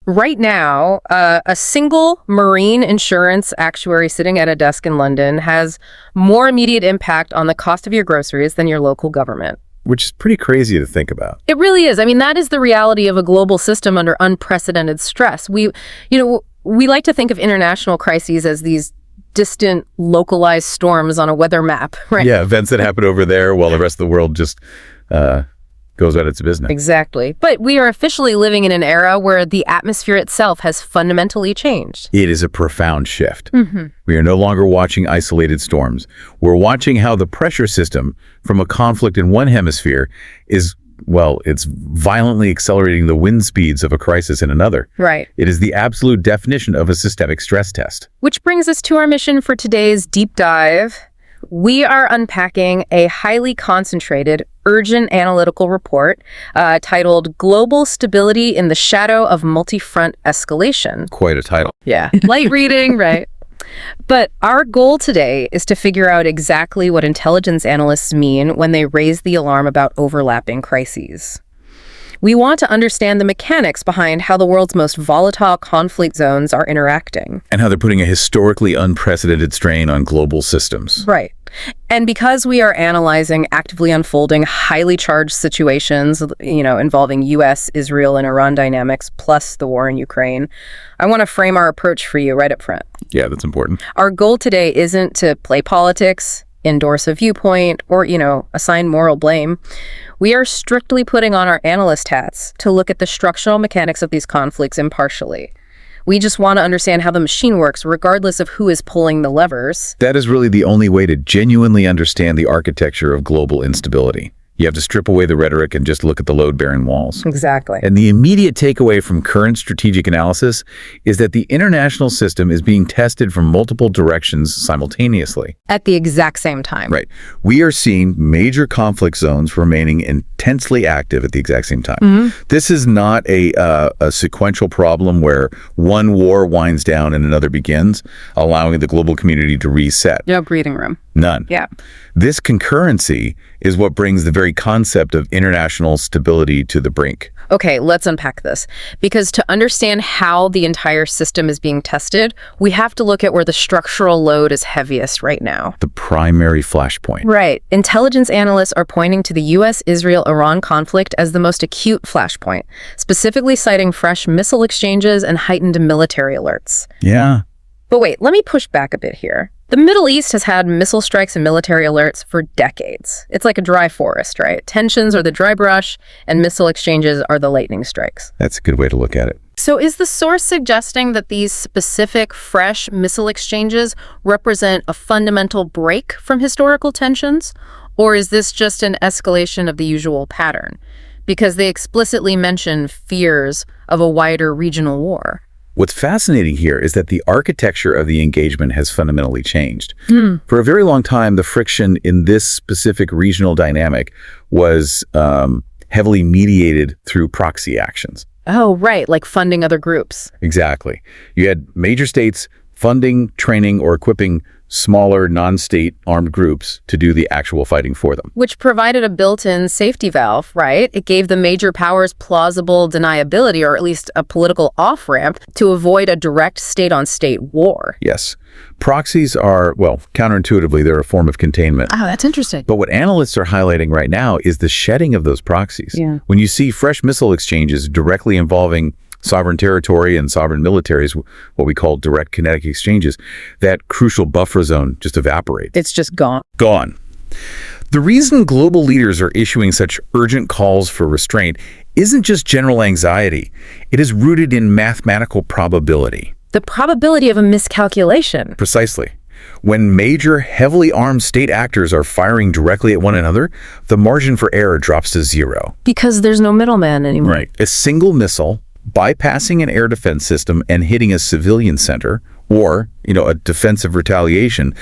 Right now, a single marine insurance actuary sitting at a desk in London has more immediate impact on the cost of your groceries than your local government. Which is pretty crazy to think about. It really is. I mean, that is the reality of a global system under unprecedented stress. We like to think of international crises as these distant, localized storms on a weather map, right? Yeah, events that happen over there while the rest of the world just goes about its business. Exactly. But we are officially living in an era where the atmosphere itself has fundamentally changed. It is a profound shift. We are no longer watching isolated storms. We're watching how the pressure system from a conflict in one hemisphere is, well, it's violently accelerating the wind speeds of a crisis in another. Right. It is the absolute definition of a systemic stress test. Which brings us to our mission for today's deep dive. We are unpacking a highly concentrated, urgent analytical report titled Global Stability in the Shadow of Multi-Front Escalation. Quite a title. Yeah, light reading, right? But our goal today is to figure out exactly what intelligence analysts mean when they raise the alarm about overlapping crises. We want to understand the mechanics behind how the world's most volatile conflict zones are interacting. And how they're putting a historically unprecedented strain on global systems. Right. And because we are analyzing actively unfolding, highly charged situations, involving U.S., Israel, and Iran dynamics, plus the war in Ukraine, I want to frame our approach for you right up front. Yeah, that's important. Our goal today isn't to play politics, endorse a viewpoint, or, assign moral blame. We are strictly putting on our analyst hats to look at the structural mechanics of these conflicts impartially. We just want to understand how the machine works, regardless of who is pulling the levers. That is really the only way to genuinely understand the architecture of global instability. You have to strip away the rhetoric and just look at the load-bearing walls. Exactly. And the immediate takeaway from current strategic analysis is that the international system is being tested from multiple directions simultaneously. At the exact same time. Right. We are seeing major conflict zones remaining intensely active at the exact same time. This is not a sequential problem where one war winds down and another begins, allowing the global community to reset. No breathing room. None. Yeah. This concurrency is what brings the very concept of international stability to the brink. Okay, let's unpack this. Because to understand how the entire system is being tested, we have to look at where the structural load is heaviest right now. The primary flashpoint. Right. Intelligence analysts are pointing to the U.S.-Israel-Iran conflict as the most acute flashpoint, specifically citing fresh missile exchanges and heightened military alerts. Yeah. But wait, let me push back a bit here. The Middle East has had missile strikes and military alerts for decades. It's like a dry forest, right? Tensions are the dry brush, and missile exchanges are the lightning strikes. That's a good way to look at it. So is the source suggesting that these specific, fresh missile exchanges represent a fundamental break from historical tensions? Or is this just an escalation of the usual pattern? Because they explicitly mention fears of a wider regional war. What's fascinating here is that the architecture of the engagement has fundamentally changed. For a very long time, the friction in this specific regional dynamic was heavily mediated through proxy actions. Oh, right, like funding other groups. Exactly. You had major states funding, training, or equipping smaller non-state armed groups to do the actual fighting for them. Which provided a built-in safety valve, right? It gave the major powers plausible deniability, or at least a political off-ramp, to avoid a direct state-on-state war. Yes. Proxies are, well, counterintuitively, they're a form of containment. Oh, that's interesting. But what analysts are highlighting right now is the shedding of those proxies. Yeah. When you see fresh missile exchanges directly involving sovereign territory and sovereign militaries, what we call direct kinetic exchanges, that crucial buffer zone just evaporates. It's just gone. Gone. The reason global leaders are issuing such urgent calls for restraint isn't just general anxiety. It is rooted in mathematical probability. The probability of a miscalculation. Precisely. When major, heavily armed state actors are firing directly at one another, the margin for error drops to zero. Because there's no middleman anymore. Right. A single missile bypassing an air defense system and hitting a civilian center or, a defensive retaliation,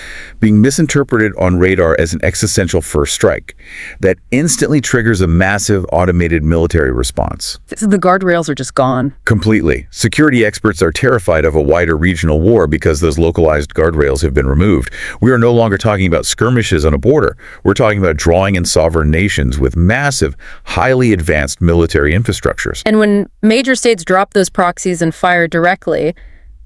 being misinterpreted on radar as an existential first strike that instantly triggers a massive automated military response. So the guardrails are just gone. Completely. Security experts are terrified of a wider regional war because those localized guardrails have been removed. We are no longer talking about skirmishes on a border. We're talking about drawing in sovereign nations with massive, highly advanced military infrastructures. And when major states drop those proxies and fire directly,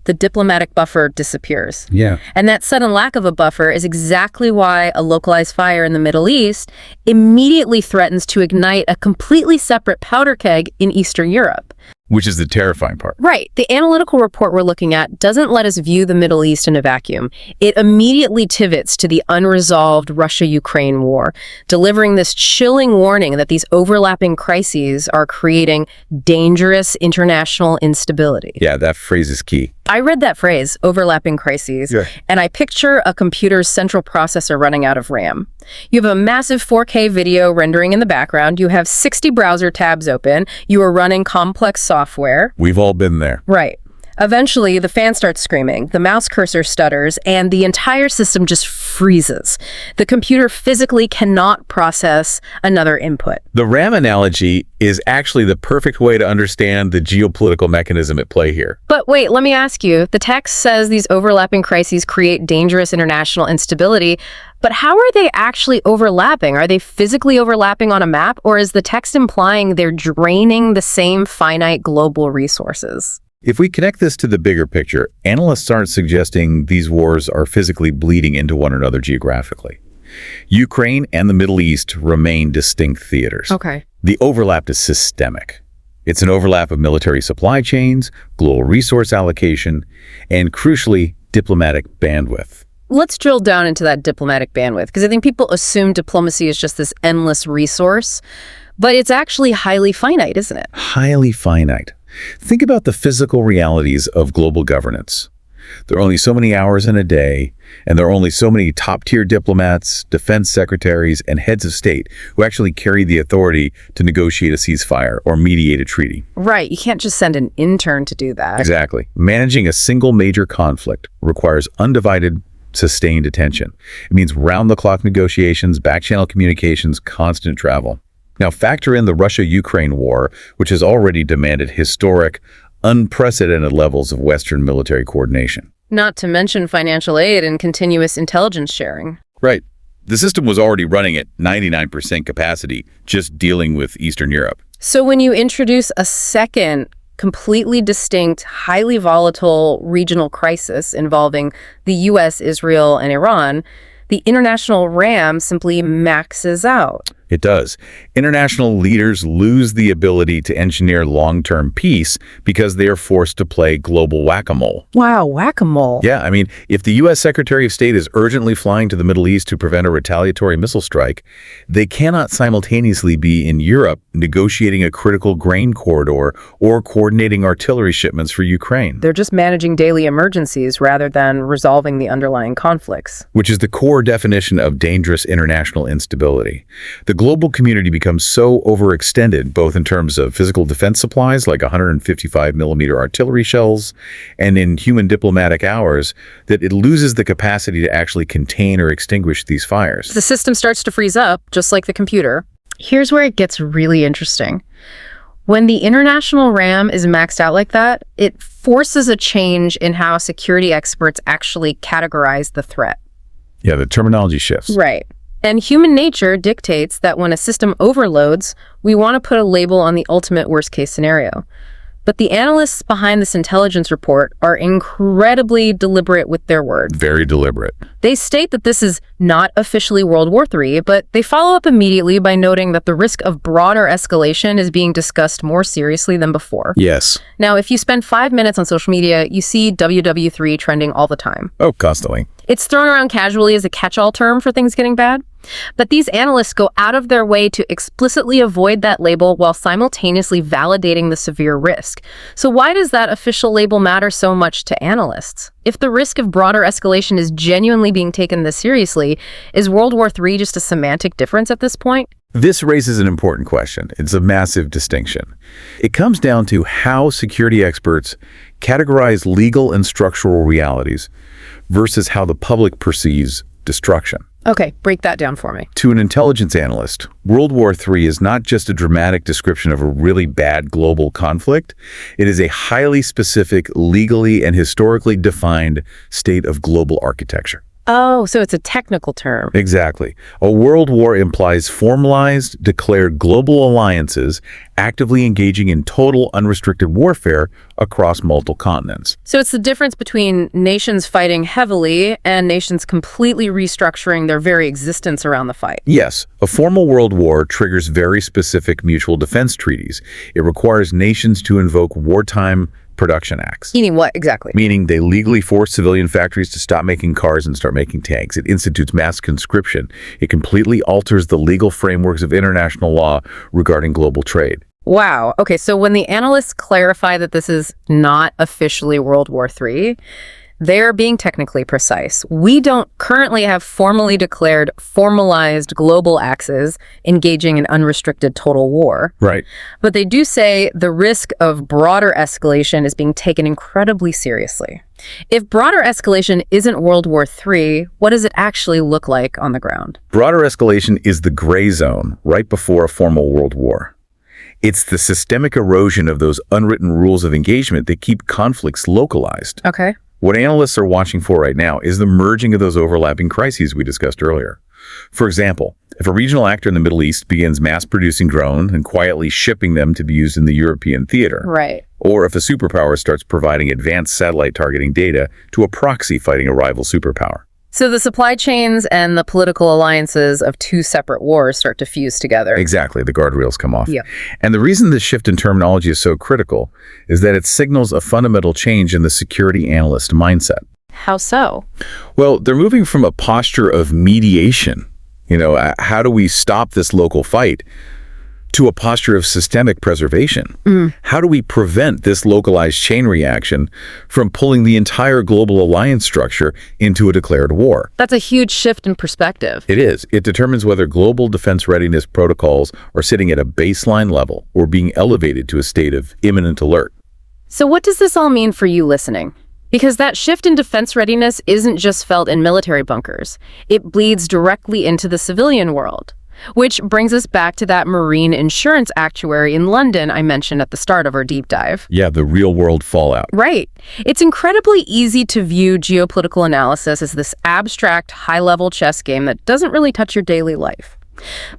the diplomatic buffer disappears. Yeah. And that sudden lack of a buffer is exactly why a localized fire in the Middle East immediately threatens to ignite a completely separate powder keg in Eastern Europe. Which is the terrifying part. Right. The analytical report we're looking at doesn't let us view the Middle East in a vacuum. It immediately pivots to the unresolved Russia-Ukraine war, delivering this chilling warning that these overlapping crises are creating dangerous international instability. Yeah, that phrase is key. I read that phrase, overlapping crises, and I picture a computer's central processor running out of RAM. You have a massive 4K video rendering in the background. You have 60 browser tabs open. You are running complex software. We've all been there. Right. Eventually, the fan starts screaming, the mouse cursor stutters, and the entire system just freezes. The computer physically cannot process another input. The RAM analogy is actually the perfect way to understand the geopolitical mechanism at play here. But wait, let me ask you. The text says these overlapping crises create dangerous international instability, but how are they actually overlapping? Are they physically overlapping on a map, or is the text implying they're draining the same finite global resources? If we connect this to the bigger picture, analysts aren't suggesting these wars are physically bleeding into one another geographically. Ukraine and the Middle East remain distinct theaters. Okay. The overlap is systemic. It's an overlap of military supply chains, global resource allocation, and crucially, diplomatic bandwidth. Let's drill down into that diplomatic bandwidth, because I think people assume diplomacy is just this endless resource, but it's actually highly finite, isn't it? Highly finite. Think about the physical realities of global governance. There are only so many hours in a day, and there are only so many top-tier diplomats, defense secretaries, and heads of state who actually carry the authority to negotiate a ceasefire or mediate a treaty. Right. You can't just send an intern to do that. Exactly. Managing a single major conflict requires undivided, sustained attention. It means round-the-clock negotiations, back-channel communications, constant travel. Now factor in the Russia-Ukraine war, which has already demanded historic, unprecedented levels of Western military coordination. Not to mention financial aid and continuous intelligence sharing. Right. The system was already running at 99% capacity, just dealing with Eastern Europe. So when you introduce a second, completely distinct, highly volatile regional crisis involving the US, Israel, and Iran, the international RAM simply maxes out. It does. International leaders lose the ability to engineer long-term peace because they are forced to play global whack-a-mole. Wow, whack-a-mole. Yeah, I mean, if the U.S. Secretary of State is urgently flying to the Middle East to prevent a retaliatory missile strike, they cannot simultaneously be in Europe negotiating a critical grain corridor or coordinating artillery shipments for Ukraine. They're just managing daily emergencies rather than resolving the underlying conflicts. Which is the core definition of dangerous international instability. The global community becomes so overextended, both in terms of physical defense supplies like 155mm artillery shells and in human diplomatic hours, that it loses the capacity to actually contain or extinguish these fires. The system starts to freeze up, just like the computer. Here's where it gets really interesting. When the international RAM is maxed out like that, it forces a change in how security experts actually categorize the threat. Yeah, the terminology shifts. Right. And human nature dictates that when a system overloads, we want to put a label on the ultimate worst-case scenario. But the analysts behind this intelligence report are incredibly deliberate with their words. Very deliberate. They state that this is not officially World War III, but they follow up immediately by noting that the risk of broader escalation is being discussed more seriously than before. Yes. Now, if you spend 5 minutes on social media, you see WW3 trending all the time. Oh, constantly. It's thrown around casually as a catch-all term for things getting bad. But these analysts go out of their way to explicitly avoid that label while simultaneously validating the severe risk. So why does that official label matter so much to analysts? If the risk of broader escalation is genuinely being taken this seriously, is World War III just a semantic difference at this point? This raises an important question. It's a massive distinction. It comes down to how security experts categorize legal and structural realities versus how the public perceives destruction. Okay, break that down for me. To an intelligence analyst, World War III is not just a dramatic description of a really bad global conflict. It is a highly specific, legally and historically defined state of global architecture. Oh, so it's a technical term. Exactly. A world war implies formalized, declared global alliances actively engaging in total unrestricted warfare across multiple continents. So it's the difference between nations fighting heavily and nations completely restructuring their very existence around the fight. Yes, a formal world war triggers very specific mutual defense treaties. It requires nations to invoke wartime production acts. Meaning what exactly? Meaning they legally force civilian factories to stop making cars and start making tanks. It institutes mass conscription. It completely alters the legal frameworks of international law regarding global trade. Wow. Okay, so when the analysts clarify that this is not officially World War III, they're being technically precise. We don't currently have formally declared, formalized global axes engaging in unrestricted total war. Right. But they do say the risk of broader escalation is being taken incredibly seriously. If broader escalation isn't World War III, what does it actually look like on the ground? Broader escalation is the gray zone right before a formal world war. It's the systemic erosion of those unwritten rules of engagement that keep conflicts localized. Okay. What analysts are watching for right now is the merging of those overlapping crises we discussed earlier. For example, if a regional actor in the Middle East begins mass-producing drones and quietly shipping them to be used in the European theater, Right. or if a superpower starts providing advanced satellite targeting data to a proxy fighting a rival superpower. So the supply chains and the political alliances of two separate wars start to fuse together. Exactly, the guardrails come off. Yeah. And the reason this shift in terminology is so critical is that it signals a fundamental change in the security analyst mindset. How so? Well, they're moving from a posture of mediation, how do we stop this local fight, to a posture of systemic preservation. How do we prevent this localized chain reaction from pulling the entire global alliance structure into a declared war? That's a huge shift in perspective. It is. It determines whether global defense readiness protocols are sitting at a baseline level or being elevated to a state of imminent alert. So what does this all mean for you listening? Because that shift in defense readiness isn't just felt in military bunkers. It bleeds directly into the civilian world. Which brings us back to that marine insurance actuary in London I mentioned at the start of our deep dive. Yeah, the real-world fallout. Right. It's incredibly easy to view geopolitical analysis as this abstract, high-level chess game that doesn't really touch your daily life.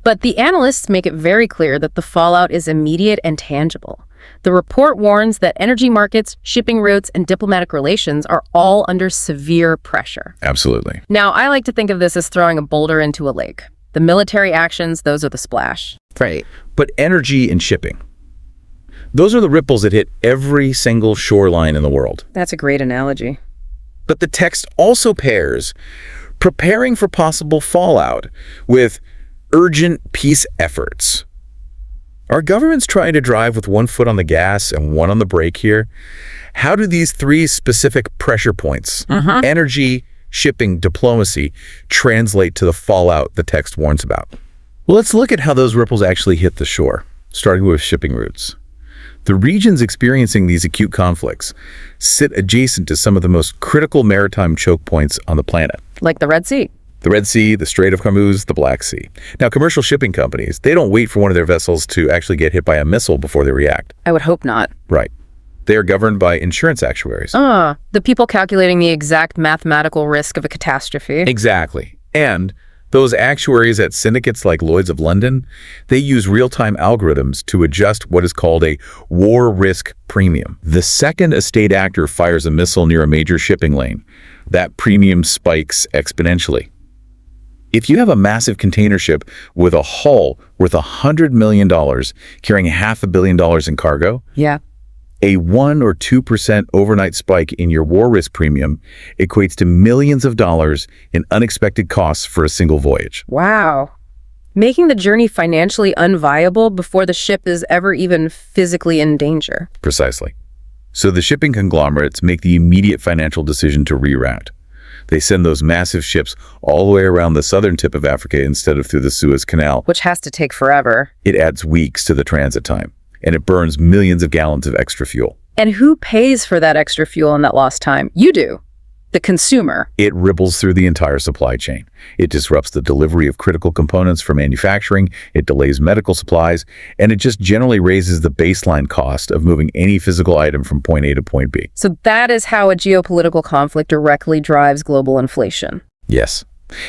But the analysts make it very clear that the fallout is immediate and tangible. The report warns that energy markets, shipping routes, and diplomatic relations are all under severe pressure. Absolutely. Now, I like to think of this as throwing a boulder into a lake. The military actions, those are the splash. Right. But energy and shipping, those are the ripples that hit every single shoreline in the world. That's a great analogy. But the text also pairs preparing for possible fallout with urgent peace efforts. Are governments trying to drive with one foot on the gas and one on the brake here? How do these three specific pressure points, energy, shipping, diplomacy, translate to the fallout the text warns about? Well, let's look at how those ripples actually hit the shore, starting with shipping routes. The regions experiencing these acute conflicts sit adjacent to some of the most critical maritime choke points on the planet. Like the Red Sea. The Red Sea, the Strait of Hormuz, the Black Sea. Now, commercial shipping companies, they don't wait for one of their vessels to actually get hit by a missile before they react. I would hope not. Right. They are governed by insurance actuaries. The people calculating the exact mathematical risk of a catastrophe. Exactly. And those actuaries at syndicates like Lloyd's of London, they use real-time algorithms to adjust what is called a war risk premium. The second a state actor fires a missile near a major shipping lane, that premium spikes exponentially. If you have a massive container ship with a hull worth $100 million carrying $500 million in cargo, Yeah. a 1 or 2% overnight spike in your war risk premium equates to millions of dollars in unexpected costs for a single voyage. Wow. Making the journey financially unviable before the ship is ever even physically in danger. Precisely. So the shipping conglomerates make the immediate financial decision to reroute. They send those massive ships all the way around the southern tip of Africa instead of through the Suez Canal. Which has to take forever. It adds weeks to the transit time, and it burns millions of gallons of extra fuel. And who pays for that extra fuel and that lost time? You do. The consumer. It ripples through the entire supply chain. It disrupts the delivery of critical components for manufacturing, it delays medical supplies, and it just generally raises the baseline cost of moving any physical item from point A to point B. So that is how a geopolitical conflict directly drives global inflation. Yes.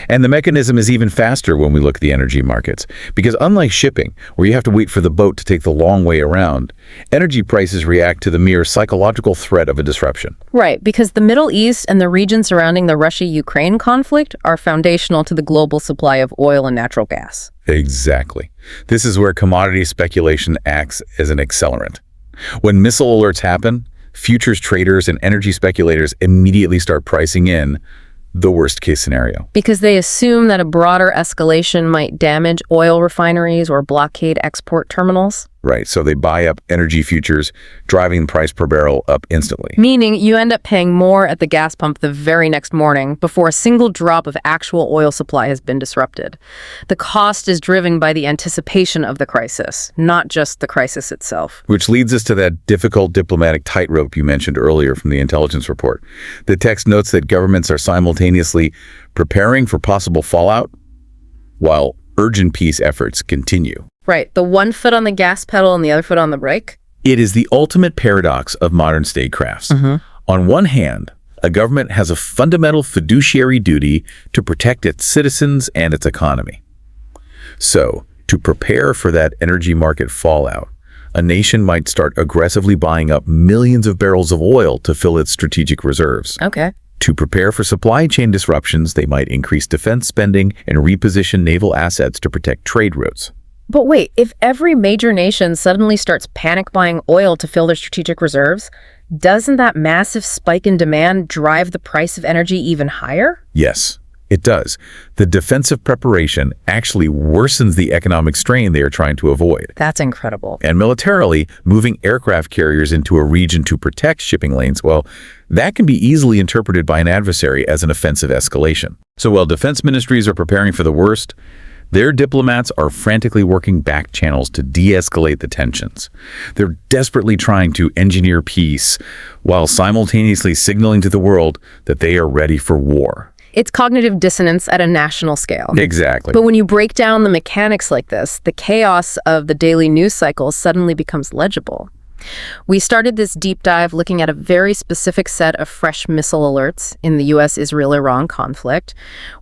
And the mechanism is even faster when we look at the energy markets, because unlike shipping, where you have to wait for the boat to take the long way around, energy prices react to the mere psychological threat of a disruption. Right, because the Middle East and the region surrounding the Russia-Ukraine conflict are foundational to the global supply of oil and natural gas. Exactly. This is where commodity speculation acts as an accelerant. When missile alerts happen, futures traders and energy speculators immediately start pricing in the worst-case scenario. Because they assume that a broader escalation might damage oil refineries or blockade export terminals. Right, so they buy up energy futures, driving the price per barrel up instantly. Meaning you end up paying more at the gas pump the very next morning before a single drop of actual oil supply has been disrupted. The cost is driven by the anticipation of the crisis, not just the crisis itself. Which leads us to that difficult diplomatic tightrope you mentioned earlier from the intelligence report. The text notes that governments are simultaneously preparing for possible fallout while urgent peace efforts continue. Right, the one foot on the gas pedal and the other foot on the brake. It is the ultimate paradox of modern statecrafts. On one hand, a government has a fundamental fiduciary duty to protect its citizens and its economy. So, to prepare for that energy market fallout, a nation might start aggressively buying up millions of barrels of oil to fill its strategic reserves. Okay. To prepare for supply chain disruptions, they might increase defense spending and reposition naval assets to protect trade routes. But wait, if every major nation suddenly starts panic buying oil to fill their strategic reserves, doesn't that massive spike in demand drive the price of energy even higher? Yes, it does. The defensive preparation actually worsens the economic strain they are trying to avoid. That's incredible. And militarily, moving aircraft carriers into a region to protect shipping lanes, well, that can be easily interpreted by an adversary as an offensive escalation. So while defense ministries are preparing for the worst, their diplomats are frantically working back channels to de-escalate the tensions. They're desperately trying to engineer peace while simultaneously signaling to the world that they are ready for war. It's cognitive dissonance at a national scale. Exactly. But when you break down the mechanics like this, the chaos of the daily news cycle suddenly becomes legible. We started this deep dive looking at a very specific set of fresh missile alerts in the US-Israel-Iran conflict.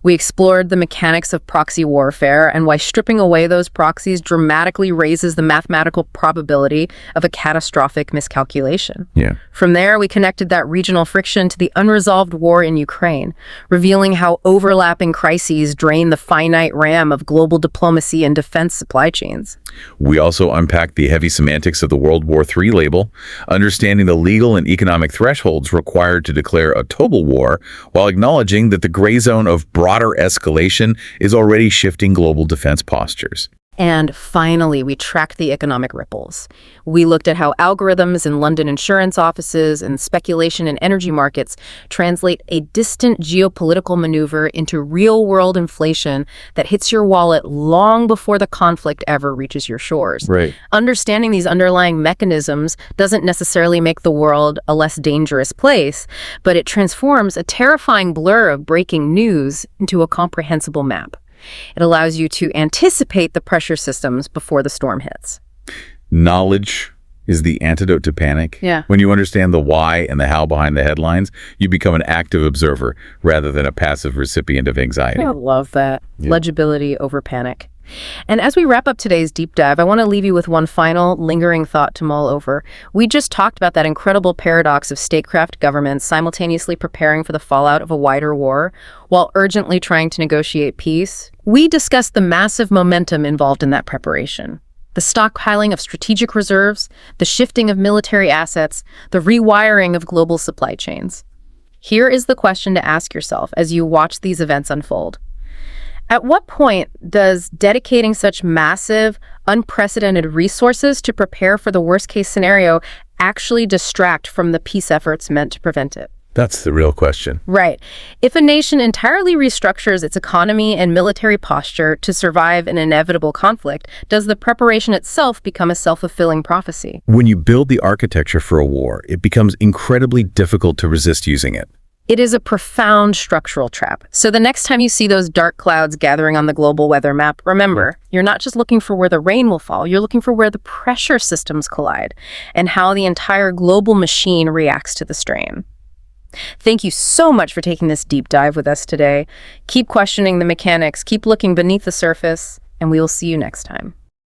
We explored the mechanics of proxy warfare and why stripping away those proxies dramatically raises the mathematical probability of a catastrophic miscalculation. Yeah. From there, we connected that regional friction to the unresolved war in Ukraine, revealing how overlapping crises drain the finite RAM of global diplomacy and defense supply chains. We also unpacked the heavy semantics of the World War III label, understanding the legal and economic thresholds required to declare a total war, while acknowledging that the gray zone of broader escalation is already shifting global defense postures. And finally, we tracked the economic ripples. We looked at how algorithms in London insurance offices and speculation in energy markets translate a distant geopolitical maneuver into real-world inflation that hits your wallet long before the conflict ever reaches your shores. Right. Understanding these underlying mechanisms doesn't necessarily make the world a less dangerous place, but it transforms a terrifying blur of breaking news into a comprehensible map. It allows you to anticipate the pressure systems before the storm hits. Knowledge is the antidote to panic. Yeah. When you understand the why and the how behind the headlines, you become an active observer rather than a passive recipient of anxiety. I love that. Yeah. Legibility over panic. And as we wrap up today's deep dive, I want to leave you with one final lingering thought to mull over. We just talked about that incredible paradox of statecraft governments simultaneously preparing for the fallout of a wider war while urgently trying to negotiate peace. We discussed the massive momentum involved in that preparation. The stockpiling of strategic reserves, the shifting of military assets, the rewiring of global supply chains. Here is the question to ask yourself as you watch these events unfold. At what point does dedicating such massive, unprecedented resources to prepare for the worst-case scenario actually distract from the peace efforts meant to prevent it? That's the real question. Right. If a nation entirely restructures its economy and military posture to survive an inevitable conflict, does the preparation itself become a self-fulfilling prophecy? When you build the architecture for a war, it becomes incredibly difficult to resist using it. It is a profound structural trap. So the next time you see those dark clouds gathering on the global weather map, remember, you're not just looking for where the rain will fall, you're looking for where the pressure systems collide and how the entire global machine reacts to the strain. Thank you so much for taking this deep dive with us today. Keep questioning the mechanics, keep looking beneath the surface, and we will see you next time.